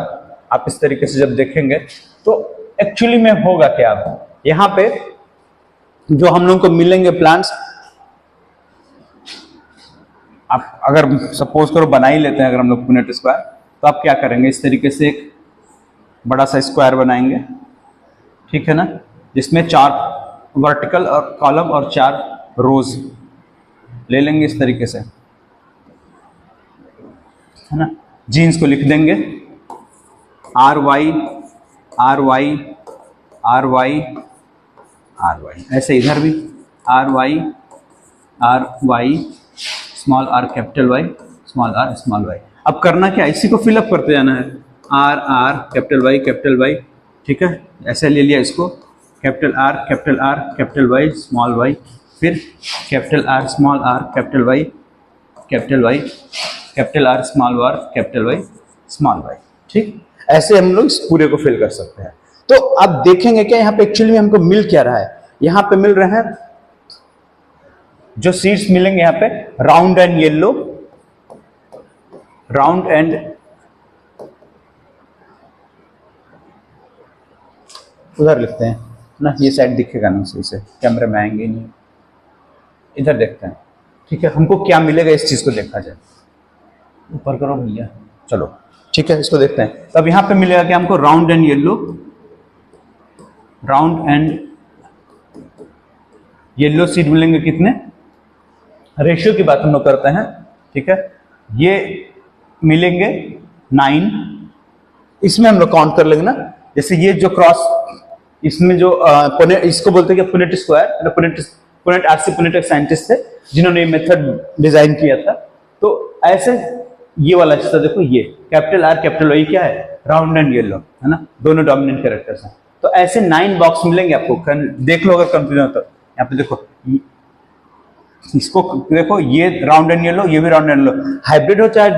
A: आप इस तरीके से जब देखेंगे तो एक्चुअली में होगा क्या, यहाँ पे जो हम लोग को मिलेंगे प्लांट्स, आप अगर सपोज करो बना ही लेते हैं अगर हम लोग पुनेट स्क्वायर, तो आप क्या करेंगे, इस तरीके से एक बड़ा सा स्क्वायर बनाएंगे। ठीक है ना, जिसमें चार वर्टिकल और कॉलम और चार रोज ले लेंगे इस तरीके से, है ना। जीन्स को लिख देंगे R Y R Y R Y R Y, ऐसे इधर भी R Y small R capital Y small R small Y. अब करना क्या, इसी को फिलअप करते जाना है, आर आर कैपिटल वाई। ठीक है, ऐसे ले लिया इसको, capital R Y small Y, फिर capital R small R capital Y capital R small R capital Y small Y. ठीक, ऐसे हम लोग इस पूरे को फिल कर सकते हैं। तो अब देखेंगे क्या यहाँ पे एक्चुअली में हमको मिल क्या रहा है, यहाँ पे मिल रहे हैं जो सीड्स मिलेंगे यहाँ पे round and yellow, round and उधर लिखते हैं ना, ये साइड दिखेगा ना सही से, कैमरे में आएंगे नहीं, इधर देखते हैं। ठीक है, हमको क्या मिलेगा इस चीज को देखा जाए, ऊपर करो भैया, चलो ठीक है, इसको देखते हैं। तब यहां पे मिलेगा कि हमको round and yellow, round and yellow seed मिलेंगे कितने, रेशियो की बात हम लोग करते हैं। ठीक है, ये मिलेंगे 9, इसमें हम लोग काउंट कर लेंगे ना, जैसे ये जो क्रॉस, इसमें जो इसको बोलते हैं कि Punnett square, Punnett RC Punnett एक साइंटिस्ट थे जिन्होंने ये मेथड डिजाइन किया था। तो ऐसे ये वाला हिस्सा देखो, ये कैपिटल आर कैपिटल वाई क्या है, राउंड एंड येलो, है ना, दोनों डोमिनेंट कैरेक्टर्स हैं। तो ऐसे 9 बॉक्स मिलेंगे आपको, देख लो अगर कंफ्यूजन हो तो। यहाँ पे देखो, इसको देखो, ये राउंड एंड येलो, ये भी राउंड एंड येलो, हाइब्रिड हो चाहे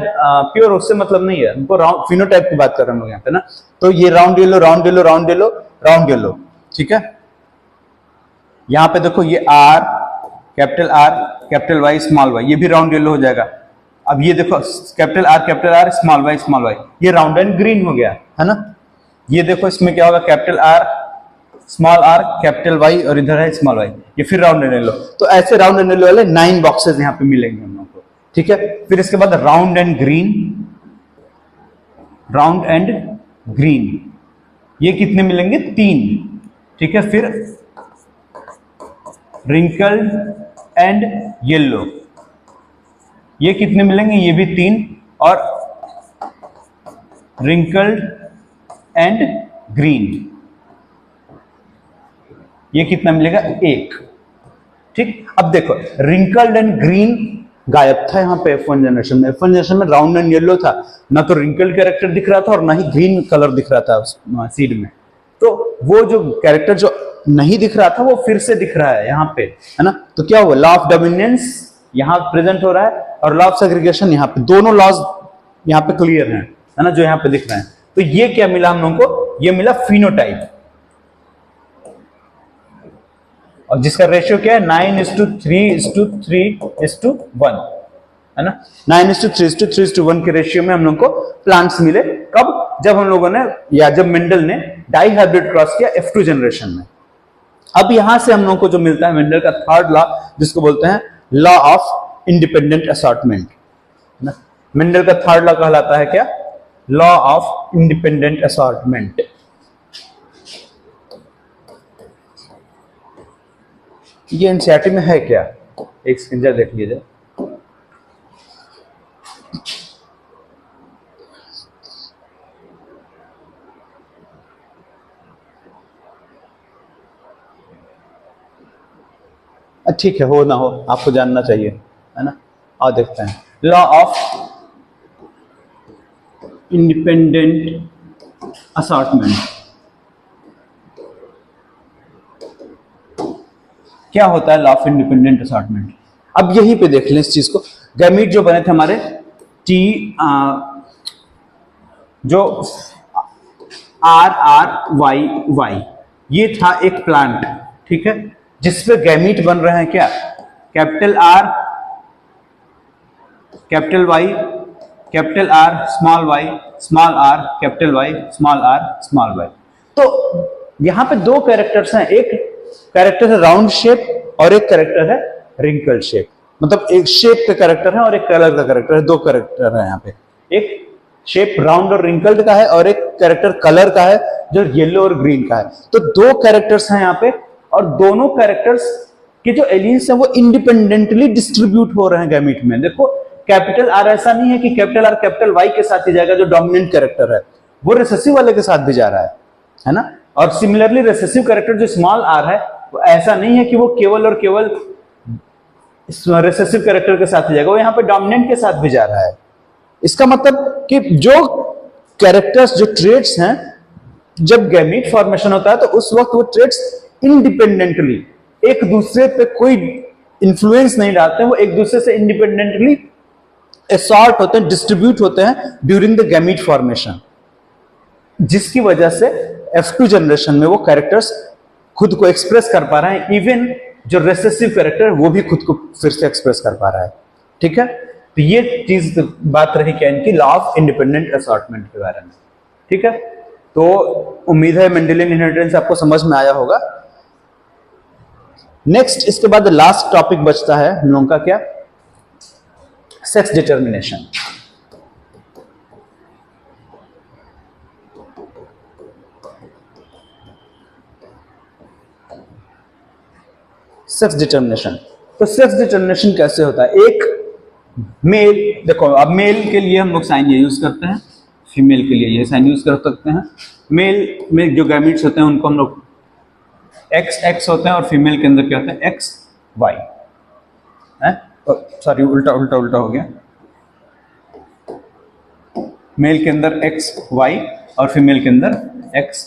A: प्योर, उससे मतलब नहीं है, हमको राउंड फिनोटाइप की बात कर रहे हैं हम लोग यहाँ पे ना। तो ये round yellow round yellow round yellow round yellow, ठीक है। यहां पे देखो ये R capital Y small Y, ये भी राउंड येलो हो जाएगा। अब ये देखो कैपिटल आर स्मॉल वाई, ये राउंड एंड ग्रीन हो गया, है ना। ये देखो इसमें क्या होगा, capital R small R capital Y और इधर है स्मॉल वाई, ये फिर राउंड एंड येलो। तो ऐसे राउंड एंड येलो वाले 9 बॉक्सेस यहाँ पे मिलेंगे हम लोग को, ठीक है। फिर इसके बाद राउंड एंड ग्रीन, ये कितने मिलेंगे, 3, ठीक है। फिर रिंकल्ड एंड येलो, ये कितने मिलेंगे, ये भी 3, और रिंकल्ड एंड ग्रीन, ये कितना मिलेगा, 1, ठीक। अब देखो रिंकल्ड एंड ग्रीन गायब था यहाँ पे F1 जनरेशन में। F1 जनरेशन में राउंड एंड येलो था, ना तो रिंकल्ड कैरेक्टर दिख रहा था और ना ही ग्रीन कलर दिख रहा था उस सीड में। तो वो जो कैरेक्टर जो नहीं दिख रहा था वो फिर से दिख रहा है यहाँ पे, है ना। तो क्या हुआ, लॉ ऑफ डोमिनेंस यहाँ प्रेजेंट हो रहा है और लॉ ऑफ सेग्रीगेशन यहाँ पे, दोनों लॉज यहाँ पे क्लियर हैं, है ना, जो यहाँ पे दिख रहे हैं। तो ये क्या मिला हम लोगों को, ये मिला फिनोटाइप, और जिसका रेशियो क्या है, 9:3:3:1, है ना। 9:3:3:1 के रेशियो में हम लोग को प्लांट्स मिले। कब, जब हम लोगों ने या जब मेंडल ने डाई हाइब्रिड क्रॉस किया F2 जनरेशन में। अब यहां से हम लोग को जो मिलता है मेंडल का थर्ड लॉ, जिसको बोलते हैं लॉ ऑफ इंडिपेंडेंट असॉर्टमेंट, ना। मेंडल का थर्ड लॉ कहलाता है क्या, लॉ ऑफ इंडिपेंडेंट असॉर्टमेंट। ये एनसीईआरटी में है क्या, एक स्क्रीनशॉट देख लीजिए। ठीक है, हो ना हो आपको जानना चाहिए, है ना। और देखते हैं लॉ ऑफ इंडिपेंडेंट असॉर्टमेंट क्या होता है, लॉ ऑफ इंडिपेंडेंट असॉर्टमेंट। अब यहीं पे देख लें इस चीज को। गैमीट जो बने थे हमारे जो RRYY, ये था एक प्लांट, ठीक है, जिसपे गैमीट बन रहे हैं क्या, capital R capital Y capital R small y small r capital Y small r small y। तो यहां पे दो कैरेक्टर्स हैं, एक कैरेक्टर है राउंड शेप और एक कैरेक्टर है रिंकल शेप। मतलब एक शेप का कैरेक्टर है और एक कलर का कैरेक्टर है, दो कैरेक्टर है यहाँ पे। एक शेप राउंड और रिंकल्ड का है और एक कैरेक्टर कलर का है जो येलो और ग्रीन का है। तो दो कैरेक्टर्स हैं यहाँ पे, और दोनों कैरेक्टर्स के जो एलियंस हैं वो इंडिपेंडेंटली डिस्ट्रीब्यूट हो रहे हैं गैमीट में। देखो कैपिटल आर ऐसा नहीं है कि कैपिटल आर कैपिटल वाई के साथ ही जाएगा, जो डोमिनेंट कैरेक्टर है वो रिसेसिव वाले के साथ भी जा रहा है ना। और सिमिलरली रिसेसिव कैरेक्टर जो स्मॉल आर है वो ऐसा नहीं है कि वो केवल और केवल रिसेसिव कैरेक्टर के साथ ही जाएगा, वो यहाँ पे डोमिनेंट के साथ भी जा रहा है। इसका मतलब कि जो कैरेक्टर्स जो ट्रेट्स हैं, जब गैमीट फॉर्मेशन होता है तो उस वक्त वो ट्रेट्स इंडिपेंडेंटली एक दूसरे पे कोई इंफ्लुएंस नहीं डालते हैं, वो एक दूसरे से इंडिपेंडेंटली असॉर्ट होते हैं, डिस्ट्रीब्यूट होते हैं ड्यूरिंग द गैमीट फॉर्मेशन, जिसकी वजह से F2 जनरेशन में वो कैरेक्टर्स खुद को एक्सप्रेस कर पा रहे हैं। इवन जो रेसेसिव कैरेक्टर है वो भी खुद को फिर से एक्सप्रेस कर पा रहा है, ठीक है। तो ये चीज बात रही क्या इनकी लॉ ऑफ इंडिपेंडेंट असॉर्टमेंट के बारे में, ठीक है। तो उम्मीद है मेंडेलियन इनहेरिटेंस आपको समझ में आया होगा। नेक्स्ट इसके बाद लास्ट टॉपिक बचता है हम लोगों का क्या, सेक्स डिटर्मिनेशन। सेक्स डिटर्मिनेशन, तो सेक्स डिटर्मिनेशन कैसे होता है। एक मेल, देखो अब मेल के लिए हम लोग साइन ये यूज करते हैं, फीमेल के लिए ये साइन यूज कर सकते हैं। मेल में जो गैमीट्स होते हैं उनको हम लोग XX होते हैं, और फीमेल के अंदर क्या होता है XY है, सॉरी उल्टा उल्टा उल्टा हो गया। मेल के अंदर XY और फीमेल के अंदर XX,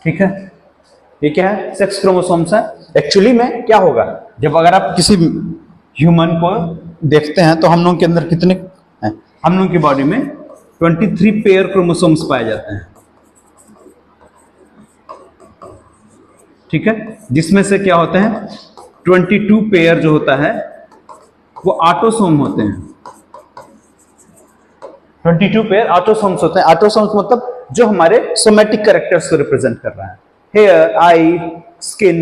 A: ठीक है। ये क्या है, सेक्स क्रोमोसोम्स है। एक्चुअली में क्या होगा, जब अगर आप किसी ह्यूमन को देखते हैं तो हम लोग के अंदर कितने हैं, हम लोग की बॉडी में 23 पेयर क्रोमोसोम्स पाए जाते हैं। ठीक है, जिसमें से क्या होते हैं 22 पेयर जो होता है वो ऑटोसोम होते हैं। 22 पेयर ऑटोसोम्स होते हैं। ऑटोसोम्स मतलब जो हमारे सोमेटिक कैरेक्टर्स को रिप्रेजेंट कर रहा है, हेयर, आई, स्किन,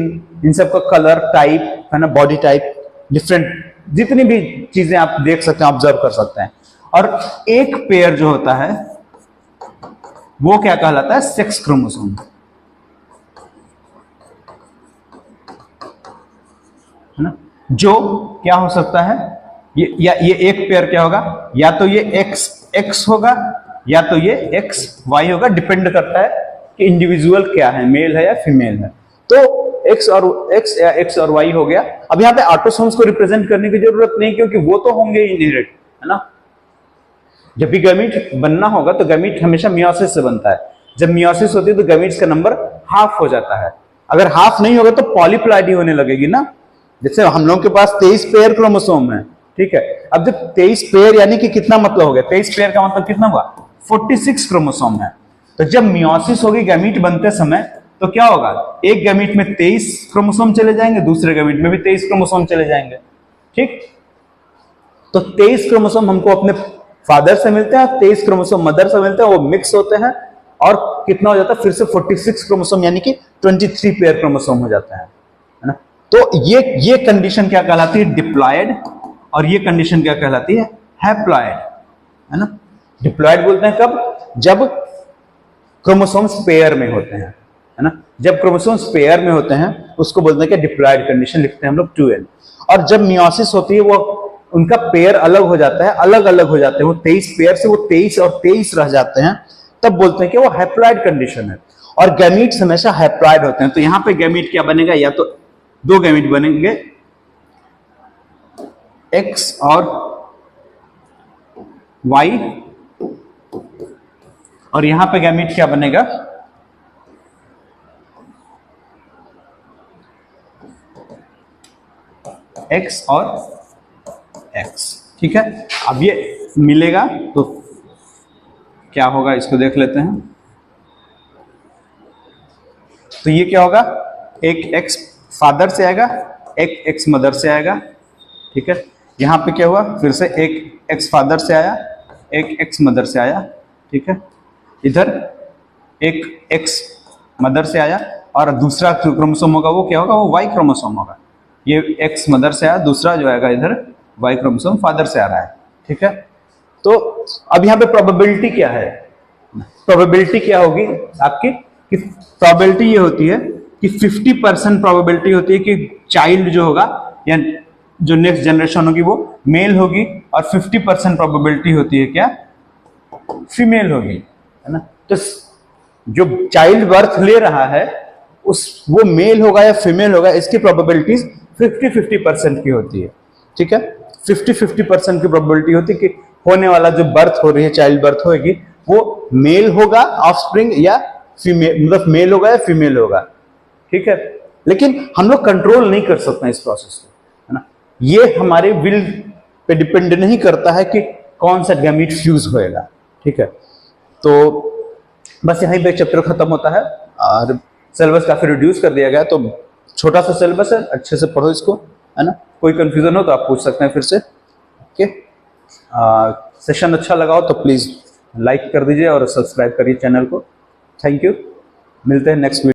A: इन सब का कलर, टाइप है ना, बॉडी टाइप, डिफरेंट जितनी भी चीजें आप देख सकते हैं, ऑब्जर्व कर सकते हैं। और एक पेयर जो होता है वो क्या कहलाता है, सेक्स क्रोमोसोम, है ना, जो क्या हो सकता है, ये एक पेयर क्या होगा, या तो ये एक्स एक्स होगा या तो ये एक्स वाई होगा, डिपेंड करता है कि इंडिविजुअल क्या है, मेल है या फीमेल है। तो एक्स या एक्स और वाई हो गया। अब यहाँ पे ऑटोसोम्स को रिप्रेजेंट करने की जरूरत नहीं, क्योंकि वो तो होंगे इनहेरिट, है ना। जब भी गैमीट बनना होगा तो गैमीट हमेशा मियोसिस से बनता है। जब मियोसिस होती है तो गैमीट्स का नंबर हाफ हो जाता है। अगर हाफ नहीं होगा तो पॉलीप्लॉइडी होने लगेगी ना। जैसे हम लोगों के पास 23 पेयर क्रोमोसोम है, ठीक है। अब जब 23 पेयर यानी कि कितना मतलब हो गया, 23 पेयर का मतलब कितना हुआ, 46 क्रोमोसोम है। तो जब मियोसिस होगी गैमीट बनते समय तो क्या होगा, एक गैमीट में 23 क्रोमोसोम चले जाएंगे, दूसरे गैमीट में भी 23 क्रोमोसोम चले जाएंगे, ठीक। तो 23 क्रोमोसोम हमको अपने फादर से मिलते हैं, 23 क्रोमोसोम मदर से मिलते हैं, वो मिक्स होते हैं और कितना हो जाता है फिर से 46 क्रोमोसोम यानी कि 23 पेयर क्रोमोसोम हो जाता है ना। तो ये कंडीशन क्या कहलाती है, डिप्लॉयड, और ये कंडीशन क्या कहलाती है, हैप्लॉयड, है ना। डिप्लॉयड बोलते हैं कब, जब क्रोमोसोम्स पेयर में होते हैं, है ना। जब क्रोमोसोम्स पेयर में होते हैं उसको बोलते हैं कि डिप्लॉयड कंडीशन, लिखते हैं हम लोग 2n। और जब मियोसिस होती है वो उनका पेयर अलग हो जाता है, अलग अलग हो जाते हैं, वो 23 पेयर से वो 23 और 23 रह जाते हैं, तब बोलते हैं कि वो हैप्लॉयड कंडीशन है। और गैमीट्स हमेशा हैप्लॉयड होते हैं। तो यहां पे गैमीट क्या बनेगा, या तो दो गैमीट बनेंगे, एक्स और वाई, और यहां पे गैमीट क्या बनेगा, एक्स और एक्स, ठीक है। अब ये मिलेगा तो क्या होगा, इसको देख लेते हैं। तो ये क्या होगा, एक एक्स फादर से आएगा, एक एक्स मदर से आएगा, ठीक है। यहां पे क्या हुआ, फिर से एक एक्स फादर से आया, एक एक्स मदर से आया, ठीक है। इधर एक एक्स मदर से आया, और दूसरा क्रोमोसोम होगा वो क्या होगा, वो वाई क्रोमोसोम होगा। ये एक्स मदर से आया, दूसरा जो आएगा इधर वाई क्रोमोसोम फादर से आ रहा है, ठीक है। तो अब यहाँ पे प्रोबेबिलिटी क्या है, प्रोबेबिलिटी क्या होगी आपकी, कि प्रोबेबिलिटी ये होती है कि 50% प्रोबेबिलिटी होती है कि चाइल्ड जो होगा या जो नेक्स्ट जनरेशन होगी वो मेल होगी, और 50% प्रोबेबिलिटी होती है क्या, फीमेल होगी, है ना। तो जो चाइल्ड बर्थ ले रहा है उस वो मेल होगा या फीमेल होगा, इसकी प्रोबेबिलिटीज 50-50% की होती है, ठीक है। 50-50% की प्रोबेबिलिटी होती है कि होने वाला जो बर्थ हो रही है, चाइल्ड बर्थ होगी, वो मेल होगा ऑफस्प्रिंग, या फीमेल, मतलब मेल होगा या फीमेल होगा, ठीक है। लेकिन हम लोग कंट्रोल नहीं कर सकते इस प्रोसेस को, है ना। ये हमारे विल पे डिपेंड नहीं करता है कि कौन सा गैमीट फ्यूज होएगा, ठीक है। तो बस यहीं पे चैप्टर खत्म होता है, और सिलेबस काफी रिड्यूस कर दिया गया, तो छोटा सा सिलेबस है, अच्छे से पढ़ो इसको, है ना। कोई कंफ्यूजन हो तो आप पूछ सकते हैं फिर से, ओके। सेशन अच्छा लगा हो तो प्लीज लाइक कर दीजिए और सब्सक्राइब करिए चैनल को। थैंक यू, मिलते हैं नेक्स्ट वीडियो।